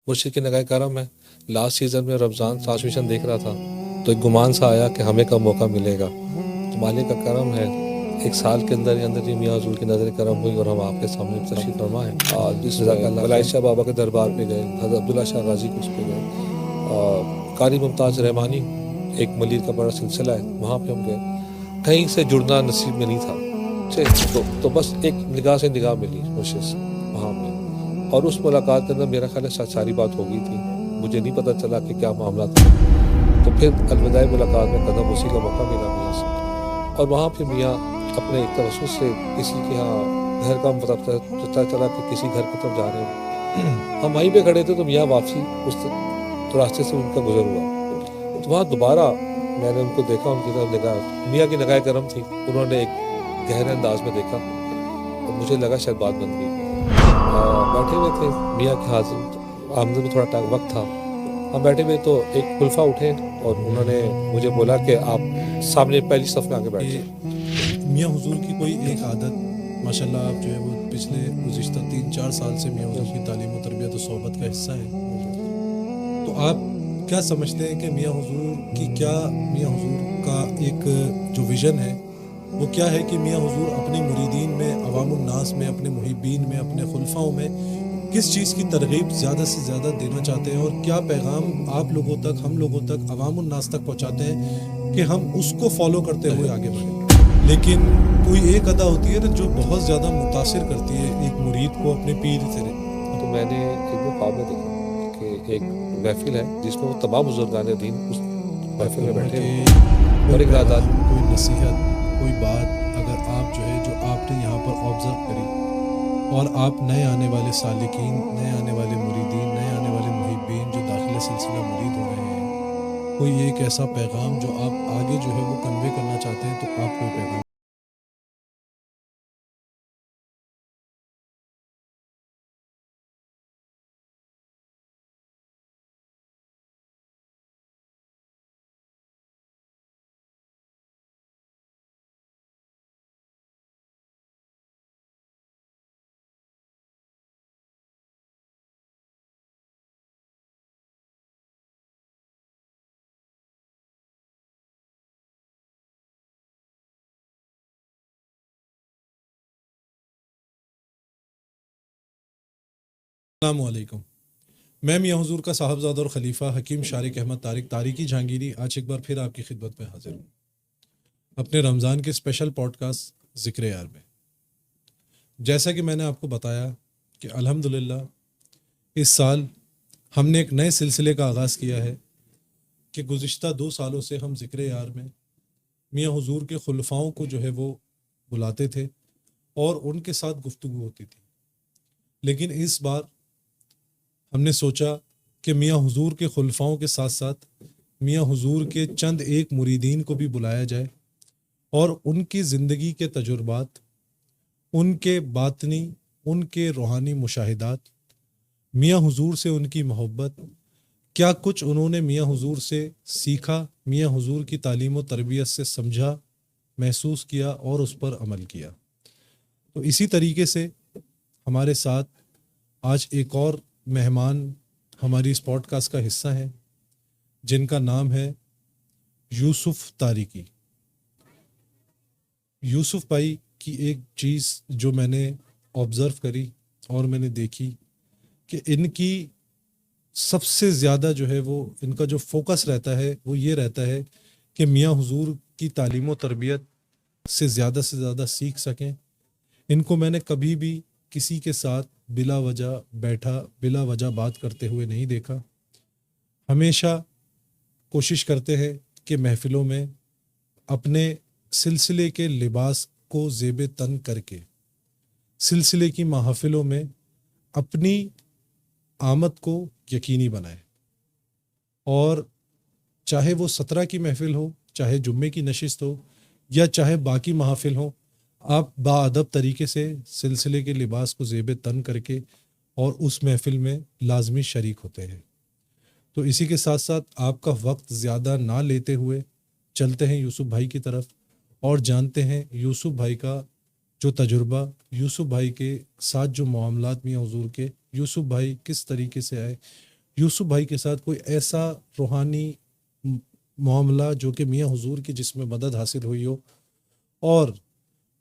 مرشد کی نگاہ کرم ہے. لاسٹ سیزن میں رمضان ٹرانسمیشن دیکھ رہا تھا تو ایک گمان سا آیا کہ ہمیں کب موقع ملے گا. تو مالک کا کرم ہے، ایک سال کے اندر ہی میاں حضور کی نظر کرم ہوئی اور ہم آپ کے سامنے تشریف فرما ہے. جس بلائی شاہ بابا کے دربار پہ گئے، حضرت عبداللہ شاہ غازی کے اس پہ گئے، قاری ممتاز رحمانی ایک ملیر کا بڑا سلسلہ ہے، وہاں پہ ہم گئے. کہیں سے جڑنا نصیب میں نہیں تھا. تو بس ایک نگاہ سے نگاہ ملی مرشد سے وہاں پہ، اور اس ملاقات کے اندر میرا خیال ہے ساری بات ہو گئی تھی. مجھے نہیں پتہ چلا کہ کیا معاملہ تھا. تو پھر الوداعی ملاقات میں قدم اسی کا موقع ملا میاں سے، اور وہاں پھر میاں اپنے ایک توسط سے کسی کے ہاں گھر کا پتہ چلا کہ کسی گھر کی طرف جا رہے ہیں. ہم وہیں پہ کھڑے تھے تو میاں واپسی اس راستے سے ان کا گزر ہوا. تو وہاں دوبارہ میں نے ان کو دیکھا، ان کی طرف نگاہ، میاں کی نگاہ کرم تھی. انہوں نے ایک گہرے انداز میں دیکھا اور مجھے لگا شاید بات بن گئی. بیٹھے ہوئے تھے میاں کے حاضر آمد میں تھوڑا وقت تھا. ہم بیٹھے ہوئے تو ایک خلفا اٹھے اور انہوں نے مجھے بولا کہ آپ سامنے پہلی صف میں آ کے بیٹھے. میاں حضور کی کوئی ایک عادت، ماشاءاللہ آپ جو ہے وہ پچھلے گزشتہ 3-4 سال سے میاں حضور کی تعلیم و تربیت و صحبت کا حصہ ہے. تو آپ کیا سمجھتے ہیں کہ میاں حضور کی میاں حضور کا ایک جو ویژن ہے وہ کیا ہے کہ میاں حضور اپنے مریدین میں، عوام الناس میں، اپنے محبین میں، اپنے خلفاؤں میں کس چیز کی ترغیب زیادہ سے زیادہ دینا چاہتے ہیں، اور کیا پیغام آپ لوگوں تک، ہم لوگوں تک، عوام الناس تک پہنچاتے ہیں کہ ہم اس کو فالو کرتے ہوئے آگے بڑھیں؟ لیکن کوئی ایک ادا ہوتی ہے نا جو بہت زیادہ متاثر کرتی ہے ایک مرید کو اپنے پیر سے. تو میں نے ایک خواب میں دیکھا کہ ایک محفل ہے جس میں وہ تمام بزرگان دین اس محفل میں بیٹھے ہیں، اور ایک رادات، کوئی نصیحت، کوئی بات اگر آپ جو ہے جو آپ نے یہاں پر آبزرو کری، اور آپ نئے آنے والے سالکین، نئے آنے والے مریدین، نئے آنے والے محبین جو داخل سلسلہ مرید ہو رہے ہیں، کوئی ایک ایسا پیغام جو آپ آگے جو ہے وہ کنوے کرنا چاہتے ہیں، تو آپ کوئی پیغام. السلام علیکم. میں میاں حضور کا صاحبزادہ اور خلیفہ حکیم شارق احمد طارق طارقی جہانگیری آج ایک بار پھر آپ کی خدمت میں حاضر ہوں اپنے رمضان کے اسپیشل پوڈ کاسٹ ذکر یار میں. جیسا کہ میں نے آپ کو بتایا کہ الحمدللہ اس سال ہم نے ایک نئے سلسلے کا آغاز کیا ہے کہ گزشتہ 2 سالوں سے ہم ذکر یار میں میاں حضور کے خلفاؤں کو جو ہے وہ بلاتے تھے اور ان کے ساتھ گفتگو ہوتی تھی. لیکن اس بار ہم نے سوچا کہ میاں حضور کے خلفاؤں کے ساتھ ساتھ میاں حضور کے چند ایک مریدین کو بھی بلایا جائے، اور ان کی زندگی کے تجربات، ان کے باطنی، ان کے روحانی مشاہدات، میاں حضور سے ان کی محبت، کیا کچھ انہوں نے میاں حضور سے سیکھا، میاں حضور کی تعلیم و تربیت سے سمجھا، محسوس کیا اور اس پر عمل کیا. تو اسی طریقے سے ہمارے ساتھ آج ایک اور مہمان ہماری اس پوڈ کاسٹ کا حصہ ہیں جن کا نام ہے یوسف طارقی. یوسف بھائی کی ایک چیز جو میں نے آبزرو کری اور میں نے دیکھی کہ ان کی سب سے زیادہ جو ہے وہ ان کا جو فوکس رہتا ہے وہ یہ رہتا ہے کہ میاں حضور کی تعلیم و تربیت سے زیادہ سیکھ سکیں. ان کو میں نے کبھی بھی کسی کے ساتھ بلا وجہ بیٹھا، بلا وجہ بات کرتے ہوئے نہیں دیکھا. ہمیشہ کوشش کرتے ہیں کہ محفلوں میں اپنے سلسلے کے لباس کو زیب تن کر کے سلسلے کی محافلوں میں اپنی آمد کو یقینی بنائے، اور چاہے وہ 17 کی محفل ہو، چاہے جمعے کی نشست ہو، یا چاہے باقی محافل ہوں، آپ باادب طریقے سے سلسلے کے لباس کو زیب تن کر کے اور اس محفل میں لازمی شریک ہوتے ہیں. تو اسی کے ساتھ ساتھ آپ کا وقت زیادہ نہ لیتے ہوئے چلتے ہیں یوسف بھائی کی طرف اور جانتے ہیں یوسف بھائی کا جو تجربہ، یوسف بھائی کے ساتھ جو معاملات میاں حضور کے، یوسف بھائی کس طریقے سے آئے، یوسف بھائی کے ساتھ کوئی ایسا روحانی معاملہ جو کہ میاں حضور کی جس میں مدد حاصل ہوئی ہو، اور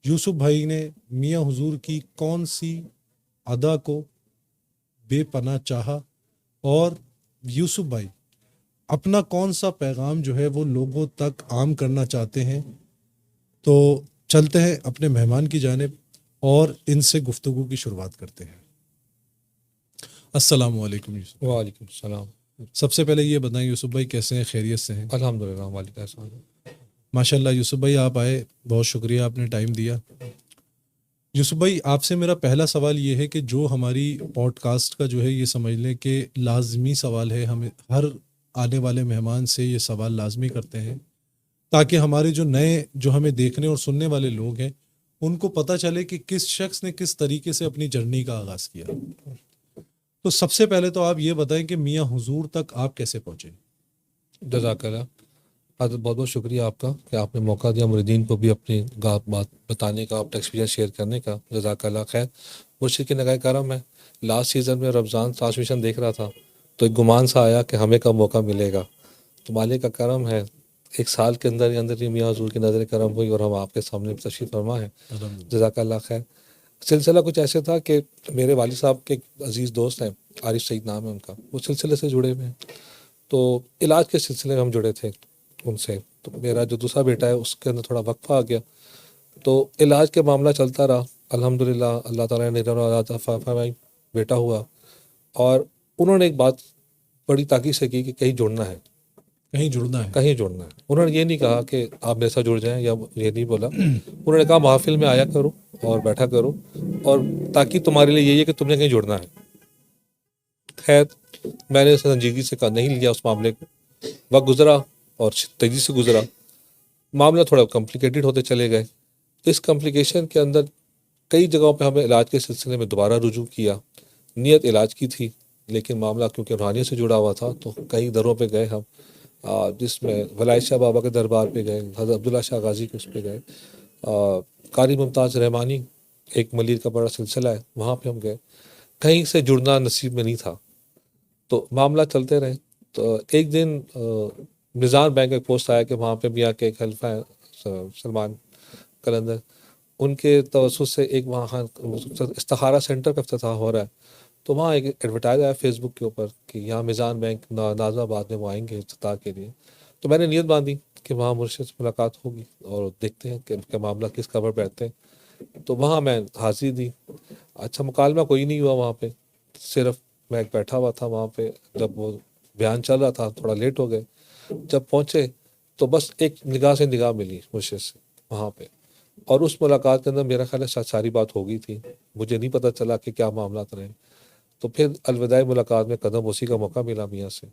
یوسف بھائی نے میاں حضور کی کون سی ادا کو بے پناہ چاہا، اور یوسف بھائی اپنا کون سا پیغام جو ہے وہ لوگوں تک عام کرنا چاہتے ہیں. تو چلتے ہیں اپنے مہمان کی جانب اور ان سے گفتگو کی شروعات کرتے ہیں. السلام علیکم یوسف. وعلیکم السلام. سب سے پہلے یہ بتائیں یوسف بھائی کیسے ہیں، خیریت سے ہیں؟ الحمد للہ والد احسان. ماشاء اللہ یوسف بھائی آپ آئے، بہت شکریہ، آپ نے ٹائم دیا. یوسف بھائی آپ سے میرا پہلا سوال یہ ہے کہ جو ہماری پوڈ کاسٹ کا جو ہے یہ سمجھ لیں کہ لازمی سوال ہے، ہمیں ہر آنے والے مہمان سے یہ سوال لازمی کرتے ہیں تاکہ ہمارے جو نئے جو ہمیں دیکھنے اور سننے والے لوگ ہیں ان کو پتہ چلے کہ کس شخص نے کس طریقے سے اپنی جرنی کا آغاز کیا. تو سب سے پہلے تو آپ یہ بتائیں کہ میاں حضور تک آپ کیسے پہنچے؟ جزاک اللہ. حضرت بہت بہت شکریہ آپ کا کہ آپ نے موقع دیا مریدین کو بھی اپنی بات بتانے کا، اپنا ایکسپیرینس شیئر کرنے کا. جزاک اللہ خیر. مرشد کی نگاہ کرم ہے. لاسٹ سیزن میں رمضان ٹرانسمیشن دیکھ رہا تھا تو ایک گمان سا آیا کہ ہمیں کب موقع ملے گا. تو مالک کا کرم ہے، ایک سال کے اندر ہی اندر ہی میاں حضور کی نظر کرم ہوئی اور ہم آپ کے سامنے تشریف فرما ہے. جزاک اللہ خیر. سلسلہ کچھ ایسے تھا کہ میرے والد صاحب کے ایک عزیز دوست ہیں، عارف سعید نام ہے ان کا، وہ سلسلے سے جڑے ہوئے ہیں. تو علاج کے سلسلے میں ہم جڑے تھے ان سے. تو میرا جو دوسرا بیٹا ہے اس کے اندر تھوڑا وقفہ آ گیا، تو علاج کے معاملہ چلتا رہا. الحمدللہ اللہ تعالیٰ نے فرمائی، بیٹا ہوا. اور انہوں نے ایک بات بڑی تاکید سے کی کہ کہیں جڑنا ہے، کہیں جڑنا ہے. کہیں جڑنا ہے. انہوں نے یہ نہیں کہا کہ آپ میرے ساتھ جڑ جائیں، یا یہ نہیں بولا. انہوں نے کہا محافل میں آیا کرو اور بیٹھا کرو، اور تاکہ تمہارے لیے یہی ہے کہ تم نے کہیں جڑنا ہے. خیر میں نے سنجیدگی سے کہا، نہیں لیا اس معاملے کو. وقت گزرا اور تیزی سے گزرا، معاملہ تھوڑا کمپلیکیٹڈ ہوتے چلے گئے. اس کمپلیکیشن کے اندر کئی جگہوں پہ ہمیں علاج کے سلسلے میں دوبارہ رجوع کیا. نیت علاج کی تھی لیکن معاملہ کیونکہ روحانیت سے جڑا ہوا تھا تو کئی دروں پہ گئے ہم، جس میں ولایت شاہ بابا کے دربار پہ گئے، حضرت عبداللہ شاہ غازی کے اس پہ گئے، قاری ممتاز رحمانی ایک ملیر کا بڑا سلسلہ ہے وہاں پہ ہم گئے. کہیں سے جڑنا نصیب میں نہیں تھا تو معاملہ چلتے رہے. تو ایک دن میزان بینک ایک پوسٹ آیا کہ وہاں پہ میاں کے ایک حلفہ ہیں سلمان قلندر، ان کے توسط سے ایک وہاں استخارہ سینٹر کا افتتاح ہو رہا ہے. تو وہاں ایک ایڈورٹائز آیا فیس بک کے اوپر کہ یہاں میزان بینک نازم آباد میں وہ آئیں گے افتتاح کے لیے. تو میں نے نیت باندھی کہ وہاں مرشد سے ملاقات ہوگی اور دیکھتے ہیں کہ ان کا معاملہ کس خبر بیٹھتے ہیں. تو وہاں میں حاضری دی. اچھا مکالمہ کوئی نہیں ہوا وہاں پہ، صرف میں بیٹھا ہوا تھا وہاں پہ. جب وہ بیان چل رہا تھا تھوڑا لیٹ ہو گئے. جب پہنچے تو بس ایک نگاہ سے نگاہ ملی مرشد سے وہاں پہ، اور اس ملاقات کے اندر میرا خیال ہے ساری بات ہو گئی تھی. مجھے نہیں پتہ چلا کہ کیا معاملات رہے. تو پھر الوداعی ملاقات میں قدم اسی کا موقع ملا میاں سے،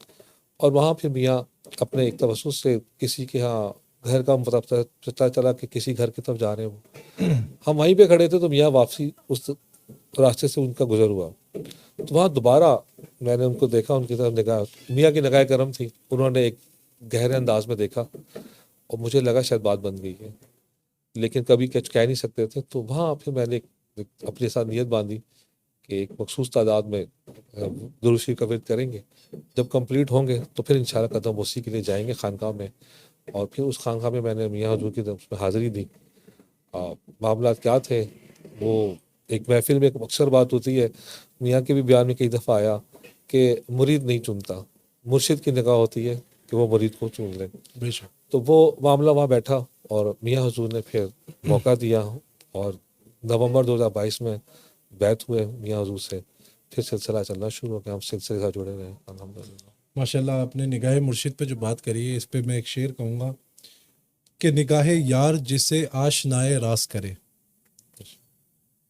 اور وہاں پھر میاں اپنے ایک توسط سے کسی کے ہاں گھر کا پتہ چلا کہ کسی گھر کی طرف جا رہے ہیں وہ. ہم وہیں پہ کھڑے تھے تو میاں واپسی اس راستے سے ان کا گزر ہوا. تو وہاں دوبارہ میں نے ان کو دیکھا، ان کی طرف نگاہ، میاں کی نگاہ کرم تھی. انہوں نے ایک گہرے انداز میں دیکھا اور مجھے لگا شاید بات بن گئی ہے، لیکن کبھی کچھ کہہ نہیں سکتے تھے. تو وہاں پھر میں نے اپنے ساتھ نیت باندھی کہ ایک مخصوص تعداد میں درود شریف کا ورد کریں گے. جب کمپلیٹ ہوں گے تو پھر انشاءاللہ قدم اسی کے لیے جائیں گے خانقاہ میں. اور پھر اس خانقاہ میں نے میاں حضور کی طرف میں حاضری دی. معاملات کیا تھے وہ ایک محفل میں ایک اکثر بات ہوتی ہے، میاں کے بھی بیان میں کئی دفعہ آیا کہ مرید نہیں چنتا، مرشد کی نگاہ ہوتی ہے کہ وہ مرید کو چن لے. بے شک. تو وہ معاملہ وہاں بیٹھا اور میاں حضور نے پھر موقع دیا، اور نومبر 2022 میں بیعت ہوئے میاں حضور سے. پھر سلسلہ چلنا شروع ہو گیا، ہم سلسلے سے جڑے رہے الحمدللہ. ماشاء اللہ آپ نے نگاہ مرشد پہ جو بات کری ہے اس پہ میں ایک شعر کہوں گا کہ نگاہ یار جسے آشنائے راز کرے،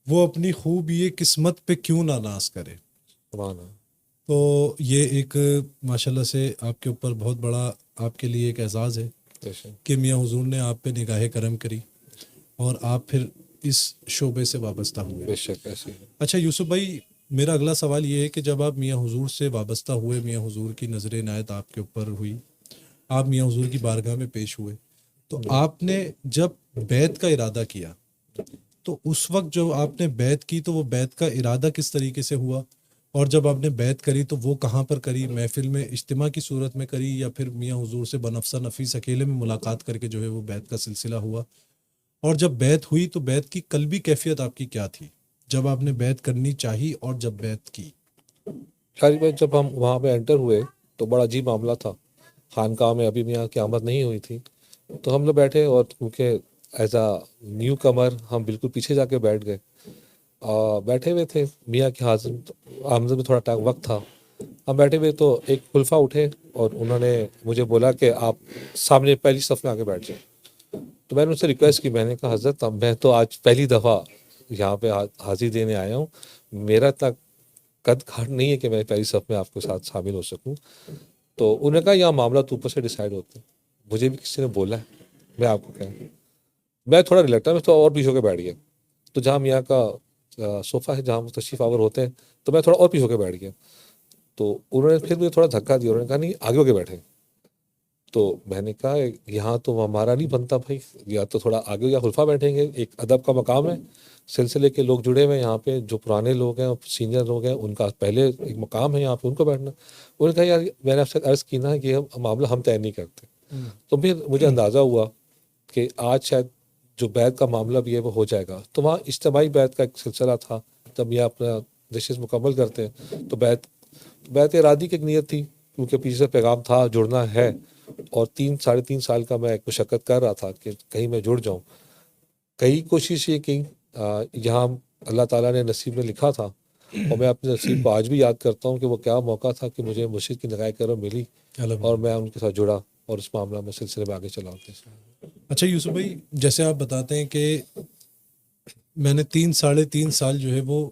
وہ اپنی خوب یہ قسمت پہ کیوں نہ ناز کرے. سبحان اللہ. تو یہ ایک ماشاءاللہ سے آپ کے اوپر بہت بڑا آپ کے لیے ایک اعزاز ہے کہ میاں حضور نے آپ پہ نگاہ کرم کری اور آپ پھر اس شعبے سے وابستہ ہوئے. بے شک ایسی. اچھا یوسف بھائی میرا اگلا سوال یہ ہے کہ جب آپ میاں حضور سے وابستہ ہوئے، میاں حضور کی نظر عنایت آپ کے اوپر ہوئی، آپ میاں حضور کی بارگاہ میں پیش ہوئے، تو آپ نے جب بیعت کا ارادہ کیا تو اس وقت جو آپ نے بیعت کی تو وہ بیعت کا ارادہ کس طریقے سے ہوا، اور جب آپ نے بیعت کری تو وہ کہاں پر کری؟ محفل میں اجتماع کی صورت میں کری یا پھر میاں حضور سے بنفسہ نفیس اکیلے میں ملاقات کر کے جو ہے وہ بیعت کا سلسلہ ہوا؟ اور جب بیعت ہوئی تو بیعت کی قلبی کیفیت آپ کی کیا تھی جب آپ نے بیعت کرنی چاہی اور جب بیعت کی؟ شاری بھائی جب ہم وہاں پہ انٹر ہوئے تو بڑا عجیب معاملہ تھا. خانقاہ میں ابھی میاں کی آمد نہیں ہوئی تھی تو ہم لوگ بیٹھے اور کیونکہ ایز اے نیو کمر ہم بالکل پیچھے جا کے بیٹھ گئے. بیٹھے ہوئے تھے میاں کی آمد میں تھوڑا وقت تھا. ہم بیٹھے ہوئے تو ایک خلفہ اٹھے اور انہوں نے مجھے بولا کہ آپ سامنے پہلی صف میں آ کے بیٹھ جائیں. تو میں نے ان سے ریکویسٹ کی. میں نے کہا حضرت میں تو آج پہلی دفعہ یہاں پہ حاضری دینے آیا ہوں, میرا تک قد کھاٹ نہیں ہے کہ میں پہلی صف میں آپ کے ساتھ شامل ہو سکوں. تو انہوں نے کہا یہاں معاملہ تو اوپر سے ڈیسائیڈ ہوتے ہیں. مجھے بھی کسی نے بولا ہے, میں آپ کو کہوں میں تھوڑا ریلیکٹ میں تو اور پیچھے ہو کے بیٹھ گیا. تو جہاں میاں کا صوفہ ہے جہاں تشریف آور ہوتے ہیں تو میں تھوڑا اور پیچھے ہو کے بیٹھ گیا. تو انہوں نے پھر مجھے تھوڑا دھکا دیا. انہوں نے کہا نہیں آگے ہو کے بیٹھے. تو میں نے کہا یہاں تو ہمارا نہیں بنتا بھائی, یا تو تھوڑا آگے یا خلفہ بیٹھیں گے, ایک ادب کا مقام ہے, سلسلے کے لوگ جڑے ہوئے ہیں یہاں پہ, جو پرانے لوگ ہیں سینئر لوگ ہیں ان کا پہلے ایک مقام ہے یہاں پہ, ان کو بیٹھنا. انہوں نے کہا یار میں نے آپ سے عرض کی نا کہ یہ معاملہ ہم طے نہیں کرتے. تو پھر مجھے اندازہ ہوا کہ آج شاید جو بیعت کا معاملہ بھی ہے وہ ہو جائے گا. تو وہاں اجتماعی بیعت کا ایک سلسلہ تھا. جب یہ اپنا ڈشز مکمل کرتے ہیں تو بیعت ارادی کی ایک نیت تھی, کیونکہ پیچھے سے پیغام تھا جڑنا ہے, اور 3-3.5 سال کا میں ایک مشقت کر رہا تھا کہ کہیں میں جڑ جاؤں. کئی کوشش یہ کی, یہاں اللہ تعالیٰ نے نصیب میں لکھا تھا, اور میں اپنے نصیب کو آج بھی یاد کرتا ہوں کہ وہ کیا موقع تھا کہ مجھے مرشد کی نگاہ کرم ملی اور میں ان کے ساتھ جڑا اور اس معاملہ میں سلسلے میں آگے چلا. اچھا یوسف بھائی, جیسے آپ بتاتے ہیں کہ میں نے 3-3.5 سال جو ہے وہ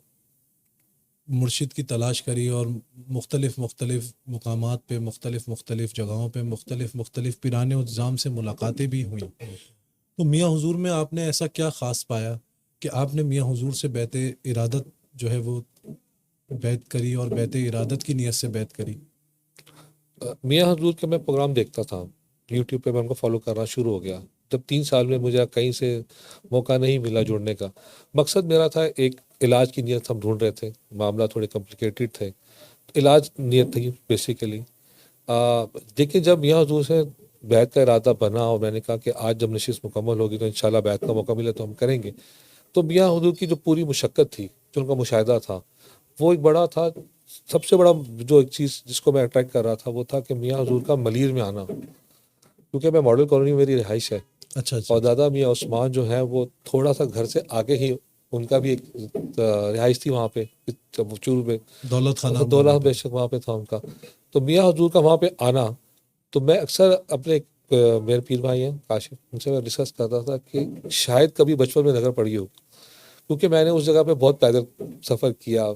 مرشد کی تلاش کری اور مختلف مقامات پہ مختلف جگہوں پہ مختلف پیران الزام سے ملاقاتیں بھی ہوئیں. تو میاں حضور میں آپ نے ایسا کیا خاص پایا کہ آپ نے میاں حضور سے بیعت ارادت جو ہے وہ بیعت کری اور بیعت ارادت کی نیت سے بیعت کری؟ میاں حضور کے میں پروگرام دیکھتا تھا یوٹیوب پہ, میں ان کو فالو کرنا شروع ہو گیا. جب 3 سال میں مجھے کہیں سے موقع نہیں ملا جڑنے کا. مقصد میرا تھا ایک علاج کی نیت ہم ڈھونڈ رہے تھے, معاملہ تھوڑے کمپلیکیٹڈ تھے, علاج نیت تھی بیسیکلی. لیکن جب میاں حضور سے بیعت کا ارادہ بنا اور میں نے کہا کہ آج جب نشست مکمل ہوگی تو انشاءاللہ بیعت کا موقع ملے تو ہم کریں گے. تو میاں حضور کی جو پوری مشقت تھی, جو ان کا مشاہدہ تھا, وہ ایک بڑا تھا. سب سے بڑا جو ایک چیز جس کو میں اٹریکٹ کر رہا تھا وہ تھا کہ میاں حضور کا ملیر میں آنا, کیونکہ میں ماڈل کالونی میں میری رہائش ہے. اچھا اور دادا میاں عثمان جو ہیں وہ تھوڑا سا گھر سے آگے ہی ان کا بھی ایک رہائش تھی وہاں پہ چور میں, دولت خانہ دولت بے شک وہاں پہ تھا ان کا. تو میاں حضور کا وہاں پہ آنا, تو میں اکثر اپنے میرے پیر بھائی ہیں کاشف, ان سے میں ڈسکس کرتا تھا کہ شاید کبھی بچپن میں نظر پڑی ہو, کیونکہ میں نے اس جگہ پہ بہت پیدل سفر کیا,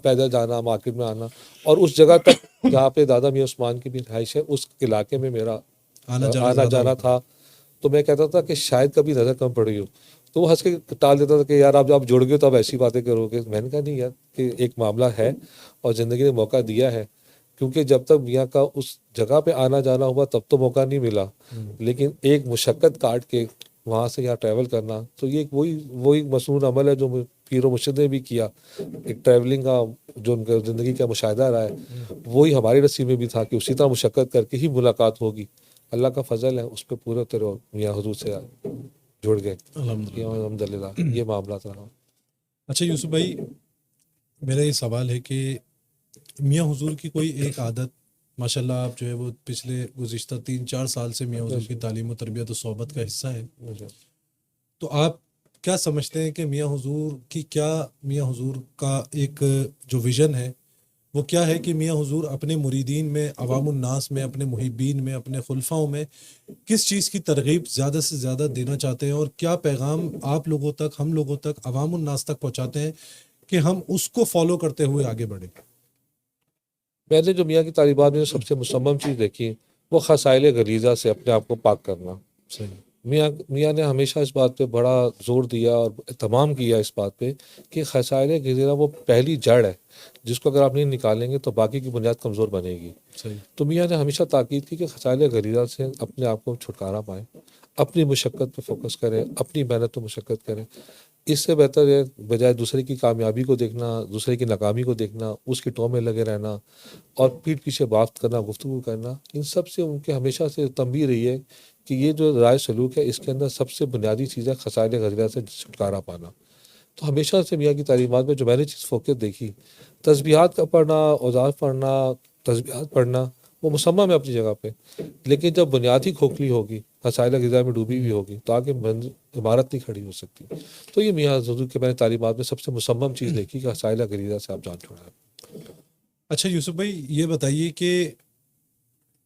پیدل جانا, مارکیٹ میں آنا, اور اس جگہ تک جہاں پہ دادا میاں عثمان کی بھی رہائش ہے اس علاقے میں میرا آنا جانا تھا. تو میں کہتا تھا کہ شاید کبھی نظر کم پڑی ہو. تو وہ ہنس کے ٹال دیتا تھا کہ یار آپ جب جڑ گئے تو آپ ایسی باتیں کرو گے. میں نے کہا نہیں یار, کہ ایک معاملہ ہے اور زندگی نے موقع دیا ہے, کیونکہ جب تک میاں کا اس جگہ پہ آنا جانا ہوا تب تو موقع نہیں ملا, لیکن ایک مشقت کاٹ کے وہاں سے یہاں ٹریول کرنا, تو یہ وہی مصنون عمل ہے جو پیر و مرشد نے بھی کیا. ایک ٹریولنگ کا جو ان کا زندگی کا مشاہدہ رہا ہے, وہی ہماری نصیب میں بھی تھا کہ اسی طرح مشقت کر کے ہی ملاقات ہوگی. اللہ کا فضل ہے, اس پہ پورے طرح میاں حضور سے جڑ گئے الحمدللہ. یہ معاملہ تھا. اچھا یوسف بھائی, میرا یہ سوال ہے کہ میاں حضور کی کوئی ایک عادت, ماشاء اللہ آپ جو ہے وہ پچھلے گزشتہ 3-4 سال سے میاں حضور کی تعلیم و تربیت و صحبت کا حصہ ہے, تو آپ کیا سمجھتے ہیں کہ میاں حضور کا ایک جو ویژن ہے وہ کیا ہے کہ میاں حضور اپنے مریدین میں, عوام الناس میں, اپنے محبین میں, اپنے خلفاؤں میں کس چیز کی ترغیب زیادہ سے زیادہ دینا چاہتے ہیں, اور کیا پیغام آپ لوگوں تک, ہم لوگوں تک, عوام الناس تک پہنچاتے ہیں کہ ہم اس کو فالو کرتے ہوئے آگے بڑھیں؟ میں نے جو میاں کی تعلیمات میں سب سے مصمم چیز دیکھی وہ خصائل غلیظہ سے اپنے آپ کو پاک کرنا. صحیح. میاں نے ہمیشہ اس بات پہ بڑا زور دیا اور اہتمام کیا اس بات پہ کہ خصائل غلیظہ وہ پہلی جڑ ہے جس کو اگر آپ نہیں نکالیں گے تو باقی کی بنیاد کمزور بنے گی. صحیح. تو میاں نے ہمیشہ تاکید کی کہ خصائل غلیظہ سے اپنے آپ کو چھٹکارا پائیں, اپنی مشقت پہ فوکس کریں، اپنی محنت و مشقت کریں. اس سے بہتر ہے بجائے دوسرے کی کامیابی کو دیکھنا، دوسرے کی ناکامی کو دیکھنا، اس کی ٹو میں لگے رہنا اور پیٹھ پیچھے بات کرنا، گفتگو کرنا، ان سب سے ان کے ہمیشہ سے تنبیہ رہی ہے کہ یہ جو رائے سلوک ہے اس کے اندر سب سے بنیادی چیز ہے خسائل غذرہ سے چھٹکارا پانا. تو ہمیشہ سے میاں کی تعلیمات میں جو میں نے چیز فوقیت دیکھی، تسبیحات کا پڑھنا، اوزار پڑھنا، تسبیحات پڑھنا، وہ مسمم ہے اپنی جگہ پہ، لیکن جب بنیاد ہی کھوکھلی ہوگی، خسائل غذا میں ڈوبی ہوئی ہوگی، تو آگے عمارت نہیں کھڑی ہو سکتی. تو یہ میاں حضور کے میں نے تعلیمات میں سب سے مسمم چیز دیکھی کہ خسائل غذا سے آپ جان چھوڑائیں. اچھا یوسف بھائی یہ بتائیے کہ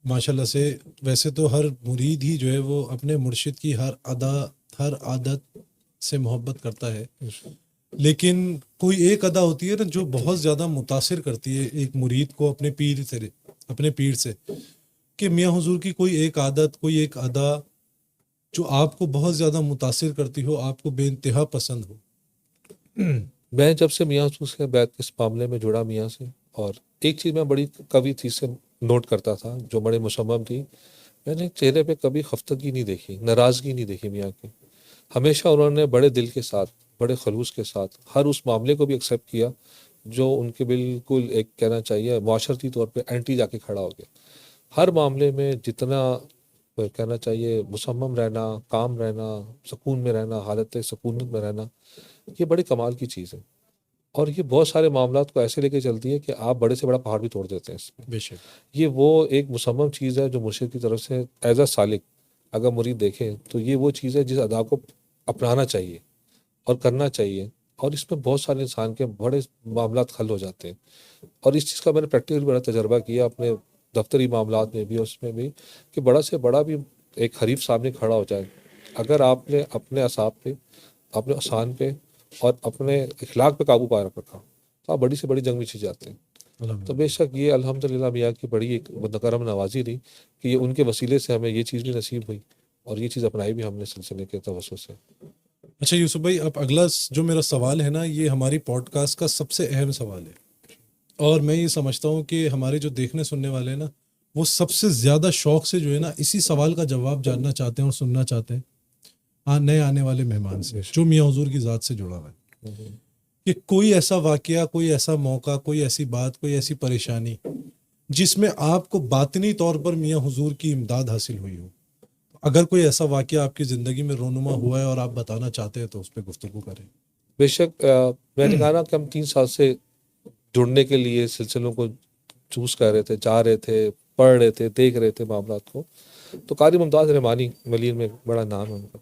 ماشاء اللہ سے ویسے تو ہر مرید ہی جو ہے وہ اپنے مرشد کی ہر عادت سے محبت کرتا ہے، لیکن کوئی ایک ادا ہوتی ہے نا جو بہت زیادہ متاثر کرتی ہے ایک مرید کو اپنے پیر سے، کہ میاں حضور کی کوئی ایک عادت، کوئی ایک ادا جو آپ کو بہت زیادہ متاثر کرتی ہو، آپ کو بے انتہا پسند ہو. میں جب سے میاں حضور سے بیعت کے اس معاملے میں جڑا میاں سے، اور ایک چیز میں بڑی کبھی چیز سے نوٹ کرتا تھا جو بڑے مسمم تھی، میں نے چہرے پہ کبھی خفتگی نہیں دیکھی، ناراضگی نہیں دیکھی میاں کی. ہمیشہ انہوں نے بڑے دل کے ساتھ، بڑے خلوص کے ساتھ ہر اس معاملے کو بھی ایکسیپٹ کیا جو ان کے بالکل ایک کہنا چاہیے معاشرتی طور پہ اینٹی جا کے کھڑا ہو گیا. ہر معاملے میں جتنا کہنا چاہیے مصمم رہنا، کام رہنا، سکون میں رہنا، حالت سکونت میں رہنا، یہ بڑے کمال کی چیز ہے. اور یہ بہت سارے معاملات کو ایسے لے کے چلتی ہے کہ آپ بڑے سے بڑا پہاڑ بھی توڑ دیتے ہیں اس میں. بے شک. یہ وہ ایک مصمم چیز ہے جو مرشد کی طرف سے ایز اے سالک اگر مرید دیکھیں تو یہ وہ چیز ہے جس ادا کو اپنانا چاہیے اور کرنا چاہیے. اور اس میں بہت سارے انسان کے بڑے معاملات حل ہو جاتے ہیں. اور اس چیز کا میں نے پریکٹیکل بڑا تجربہ کیا اپنے دفتری معاملات میں بھی، اس میں بھی، کہ بڑا سے بڑا بھی ایک حریف سامنے کھڑا ہو جائے، اگر آپ نے اپنے اعصاب پہ، اپنے اذہان پہ اور اپنے اخلاق پہ قابو پا رکھا تو آپ بڑی سے بڑی جنگ میں جیت جاتے ہیں. تو بے شک یہ الحمدللہ میاں کی بڑی ایک کرم نوازی رہی کہ یہ ان کے وسیلے سے ہمیں یہ چیز بھی نصیب ہوئی اور یہ چیز اپنائی بھی ہم نے سلسلے کے توسط سے. اچھا یوسف بھائی اب اگلا جو میرا سوال ہے نا، یہ ہماری پوڈ کاسٹ کا سب سے اہم سوال ہے، اور میں یہ سمجھتا ہوں کہ ہمارے جو دیکھنے سننے والے ہیں نا، وہ سب سے زیادہ شوق سے جو ہے نا اسی سوال کا جواب جاننا چاہتے ہیں اور سننا چاہتے ہیں نئے آنے والے مہمان سے جو میاں حضور کی ذات سے جڑا ہوا ہے، کہ کوئی ایسا واقعہ، کوئی ایسا موقع، کوئی ایسی بات، کوئی ایسی پریشانی جس میں آپ کو باطنی طور پر میاں حضور کی امداد حاصل ہوئی ہو. اگر کوئی ایسا واقعہ آپ کی زندگی میں رونما ہوا ہے اور آپ بتانا چاہتے ہیں تو اس پہ گفتگو کریں. بے شک میں نے کہا نا کہ ہم 3 سال سے جڑنے کے لیے سلسلوں کو چوز کر رہے تھے، جا رہے تھے، پڑھ رہے تھے، دیکھ رہے تھے معاملات کو. تو قاری ممتاز رحمانی ملین میں بڑا نام ہے ان کا،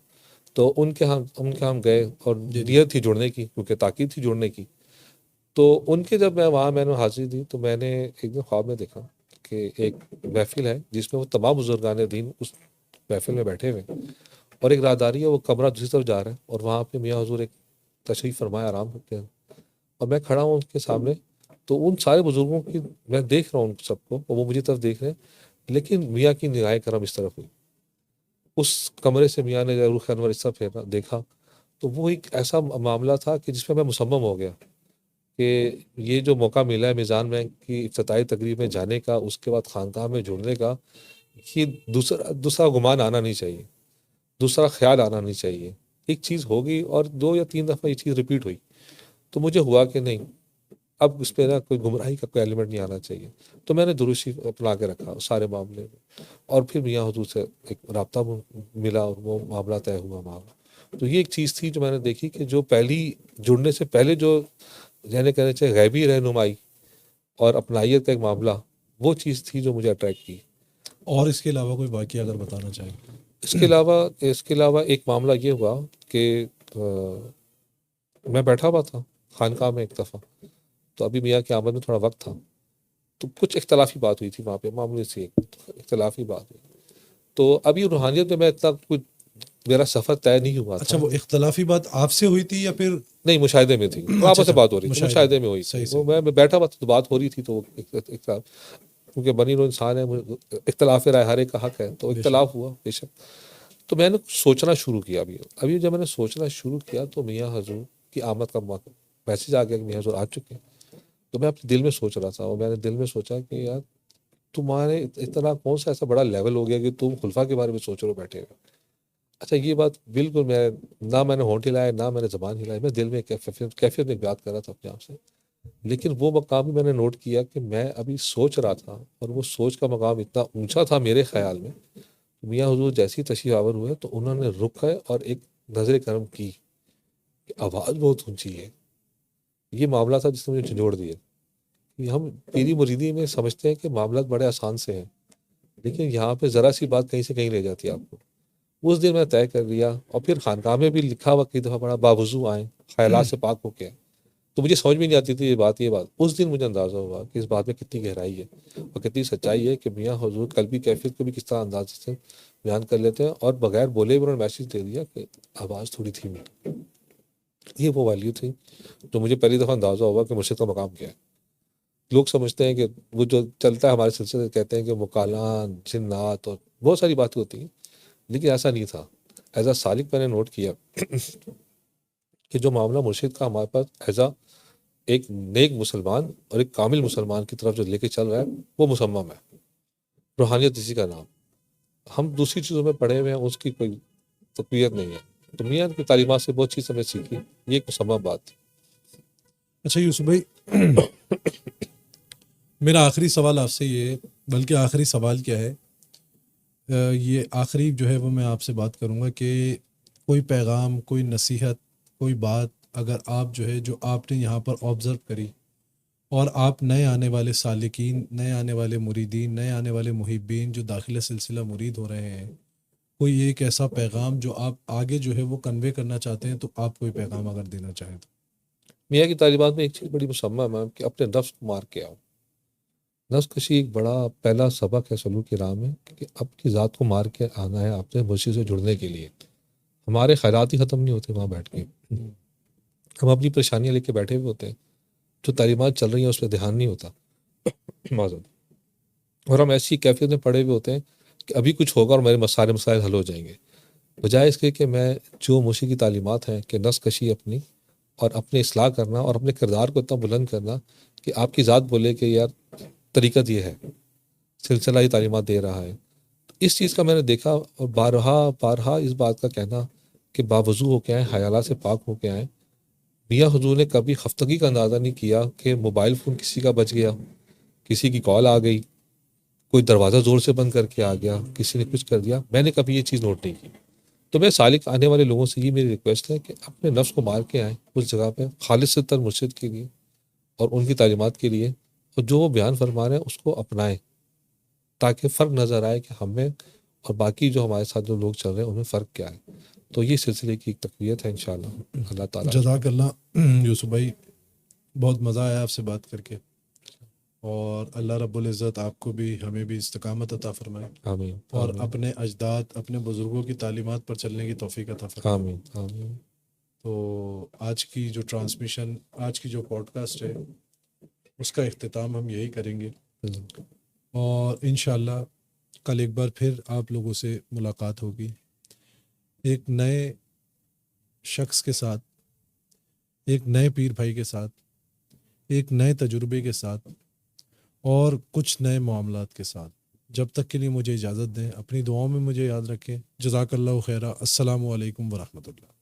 تو ان کے ہم گئے اور نیت تھی جڑنے کی، کیونکہ تاکید تھی جڑنے کی. تو ان کے جب میں نے حاضری دی تو میں نے ایک دن خواب میں دیکھا کہ ایک محفل ہے جس میں وہ تمام بزرگان دین اس محفل میں بیٹھے ہوئے، اور ایک راہداری ہے، وہ کمرہ دوسری طرف جا رہا ہے اور وہاں پہ میاں حضور ایک تشریف فرمایا آرام کرتے ہیں، اور میں کھڑا ہوں ان کے سامنے. تو ان سارے بزرگوں کی میں دیکھ رہا ہوں ان سب کو، اور وہ مجھے طرف دیکھ رہے ہیں، لیکن میاں کی نگاہ کرم اس طرف ہوئی. اس کمرے سے میاں نے رخ انور اس طرف پھیرا دیکھا، تو وہ ایک ایسا معاملہ تھا کہ جس میں میں مصمم ہو گیا کہ یہ جو موقع ملا ہے میزان بینک کی افتتاحی تقریب میں جانے کا، اس کے بعد خانقاہ میں جڑنے کا، یہ دوسرا گمان آنا نہیں چاہیے، دوسرا خیال آنا نہیں چاہیے. ایک چیز ہوگی اور 2 یا 3 دفعہ یہ چیز ریپیٹ ہوئی، تو مجھے ہوا کہ نہیں، اب اس پہ نا کوئی گمراہی کا کوئی ایلیمنٹ نہیں آنا چاہیے. تو میں نے درود شریف اپنا کے رکھا اس سارے معاملے میں، اور پھر میاں حضور سے ایک رابطہ ملا اور وہ معاملہ طے ہوا معاملہ. تو یہ ایک چیز تھی جو میں نے دیکھی کہ جو پہلی جڑنے سے پہلے جو یعنی کہنا چاہیے غیبی رہنمائی اور اپنائیت کا ایک معاملہ، وہ چیز تھی جو مجھے اٹریکٹ کی. اور اس کے علاوہ کوئی واقعہ اگر بتانا چاہیں. اس کے علاوہ ایک معاملہ یہ ہوا کہ میں بیٹھا ہوا تھا خانقاہ میں ایک دفعہ، تو ابھی میاں کی آمد میں تھوڑا وقت تھا، تو کچھ اختلافی بات ہوئی تھی وہاں پہ، معمولی سی ایک اختلافی بات ہوئی. تو ابھی روحانیت میں اتنا کچھ میرا سفر طے نہیں ہوا تھا. اچھا وہ اختلافی بات آپ سے ہوئی تھی یا پھر نہیں مشاہدے میں تھی، آپس سے بات ہو رہی تھی، مشاہدے میں ہوئی تھی. وہ میں بیٹھا ہوا تھا تو بات ہو رہی تھی، تو کیونکہ بنی نوع انسان ہے، اختلاف رائے ہر ایک کا حق ہے، تو اختلاف ہوا بے شک. تو میں نے سوچنا شروع کیا. ابھی جب میں نے سوچنا شروع کیا تو میاں حضور کی آمد کا میسج آ گیا کہ میاں حضور آ چکے ہیں. تو میں اپنے دل میں سوچ رہا تھا، اور میں نے دل میں سوچا کہ یار تمہارے اتنا کون سا ایسا بڑا لیول ہو گیا کہ تم خلفاء کے بارے میں سوچ رہے ہو بیٹھے ہوئے. اچھا یہ بات بالکل میں نہ میں نے ہونٹ ہلایا نہ میں نے زبان ہلائی، میں دل میں کیفیت میں بات کر رہا تھا اپنے آپ سے. لیکن وہ مقام بھی میں نے نوٹ کیا کہ میں ابھی سوچ رہا تھا اور وہ سوچ کا مقام اتنا اونچا تھا میرے خیال میں. میاں حضور جیسی تشریف آور ہوئے تو انہوں نے رکے اور ایک نظر کرم کی کہ آواز بہت اونچی ہے. یہ معاملہ تھا جس نے مجھے جھنجھوڑ دیا. یہ ہم پیری مریدی میں سمجھتے ہیں کہ معاملات بڑے آسان سے ہیں، لیکن یہاں پہ ذرا سی بات کہیں سے کہیں لے جاتی ہے آپ کو. اس دن میں طے کر لیا، اور پھر خانقاہ میں بھی لکھا ہوا کئی دفعہ پڑھا باوضو آئیں، خیالات سے پاک ہو کے آئیں. تو مجھے سمجھ میں نہیں آتی تھی یہ بات. اس دن مجھے اندازہ ہوا کہ اس بات میں کتنی گہرائی ہے اور کتنی سچائی ہے کہ میاں حضور قلبی کیفیت کو بھی کس طرح انداز سے بیان کر لیتے ہیں، اور بغیر بولے بھی انہوں نے میسج دے دیا کہ آواز تھوڑی دھیمی. یہ وہ ویلیو تھی جو مجھے پہلی دفعہ اندازہ ہوا کہ مرشد کا مقام کیا ہے. لوگ سمجھتے ہیں کہ وہ جو چلتا ہے ہمارے سلسلے سے، کہتے ہیں کہ مکالان، جنات اور بہت ساری باتیں ہوتی ہیں، لیکن ایسا نہیں تھا. ایز اے سالک میں نے نوٹ کیا کہ جو معاملہ مرشد کا ہمارے پاس ایز اے ایک نیک مسلمان اور ایک کامل مسلمان کی طرف جو لے کے چل رہا ہے وہ مسمم ہے. روحانیت اسی کا نام. ہم دوسری چیزوں میں پڑھے ہوئے ہیں، اس کی کوئی تقویت نہیں ہے. تو میاں کی تعلیمات سے بہت چیز ہمیں سیکھی، یہ ایک مسمم بات تھی. اچھا یوسف بھائی، میرا آخری سوال آپ سے یہ، بلکہ آخری سوال کیا ہے، یہ آخری جو ہے وہ میں آپ سے بات کروں گا کہ کوئی پیغام، کوئی نصیحت، کوئی بات اگر آپ جو ہے جو آپ نے یہاں پر آبزرو کری، اور آپ نئے آنے والے سالکین، نئے آنے والے مریدین، نئے آنے والے محبین جو داخلہ سلسلہ مرید ہو رہے ہیں، کوئی ایک ایسا پیغام جو آپ آگے جو ہے وہ کنوے کرنا چاہتے ہیں، تو آپ کوئی پیغام اگر دینا چاہیں تو. میاں کی تعلیمات میں ایک چیز بڑی مسمم ہے کہ اپنے نفس کو مار کے آؤ. نفس کشی ایک بڑا پہلا سبق ہے سلوک کی راہ میں، کہ اپنی ذات کو مار کے آنا ہے اپنے مرشد سے جڑنے کے لیے. ہمارے خیالات ہی ختم نہیں ہوتے وہاں بیٹھ کے. ہم اپنی پریشانیاں لے کے بیٹھے ہوئے ہوتے ہیں، جو تعلیمات چل رہی ہیں اس پہ دھیان نہیں ہوتا. معذرت. اور ہم ایسی کیفیت میں پڑے ہوئے ہوتے ہیں کہ ابھی کچھ ہوگا اور میرے سارے مسائل حل ہو جائیں گے، بجائے اس کے کہ میں جو مرشد کی تعلیمات ہیں کہ نفس کشی اپنی، اور اپنے اصلاح کرنا، اور اپنے کردار کو اتنا بلند کرنا کہ آپ کی ذات بولے کہ یار طریقت یہ ہے، سلسلہ یہ تعلیمات دے رہا ہے. اس چیز کا میں نے دیکھا، اور بارہا اس بات کا کہنا کہ باوضو ہو کے آئیں، خیالات سے پاک ہو کے آئیں. میاں حضور نے کبھی خفتگی کا اندازہ نہیں کیا کہ موبائل فون کسی کا بچ گیا، کسی کی کال آ گئی، کوئی دروازہ زور سے بند کر کے آ گیا، کسی نے کچھ کر دیا. میں نے کبھی یہ چیز نوٹ نہیں کی. تو میں سالک آنے والے لوگوں سے یہ میری ریکویسٹ ہے کہ اپنے نفس کو مار کے آئیں اس جگہ پہ خالص تر مرشد کے لیے اور ان کی تعلیمات کے لیے، اور جو وہ بیان فرما رہے ہیں اس کو اپنائیں، تاکہ فرق نظر آئے کہ ہمیں اور باقی جو ہمارے ساتھ جو لوگ چل رہے ہیں ان میں فرق کیا ہے. تو یہ سلسلے کی ایک تقویت ہے انشاءاللہ. اللہ تعالیٰ. جزاک اللہ یوسف بھائی، بہت مزہ آیا آپ سے بات کر کے، اور اللہ رب العزت آپ کو بھی ہمیں بھی استقامت عطا فرمائے، آمین اور آمین اپنے اجداد، اپنے بزرگوں کی تعلیمات پر چلنے کی توفیق عطا فرمائے. آمین آمین. تو آج کی جو ٹرانسمیشن، آج کی جو پوڈ کاسٹ ہے، اس کا اختتام ہم یہی کریں گے، اور انشاءاللہ کل ایک بار پھر آپ لوگوں سے ملاقات ہوگی ایک نئے شخص کے ساتھ، ایک نئے پیر بھائی کے ساتھ، ایک نئے تجربے کے ساتھ، اور کچھ نئے معاملات کے ساتھ. جب تک کے لیے مجھے اجازت دیں، اپنی دعاؤں میں مجھے یاد رکھیں. جزاک اللہ خیرہ. السلام علیکم ورحمۃ اللہ.